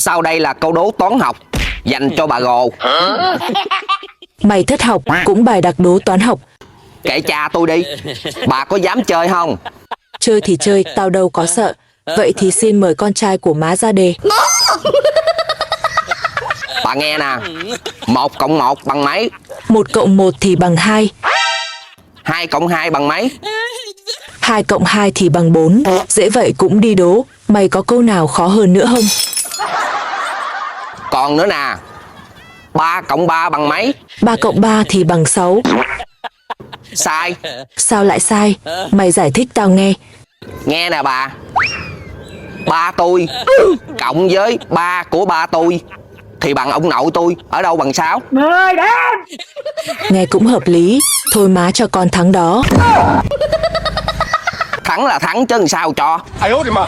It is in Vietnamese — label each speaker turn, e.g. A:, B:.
A: Sau đây là câu đố toán học dành cho bà Gồ.
B: Mày thất học cũng bài đặc đố toán học.
A: Kệ cha tôi đi. Bà có dám chơi không?
B: Chơi thì chơi, tao đâu có sợ. Vậy thì xin mời con trai của má ra đề.
A: Bà nghe nè. 1 cộng 1 bằng mấy?
B: 1 cộng 1 thì bằng 2.
A: 2 cộng 2 bằng mấy?
B: 2 cộng 2 thì bằng 4. Dễ vậy cũng đi đố. Mày có câu nào khó hơn nữa không?
A: Còn nữa nè. 3 cộng 3 bằng mấy?
B: 3 cộng 3 thì bằng 6.
A: Sai.
B: Sao lại sai? Mày giải thích tao nghe.
A: Nghe nè bà. Ba tôi cộng với ba của ba tôi thì bằng ông nội tôi. Ở đâu bằng 6?
B: Nghe cũng hợp lý. Thôi má cho con thắng đó.
A: Thắng là thắng chứ làm sao cho.
C: 哎呦我的妈！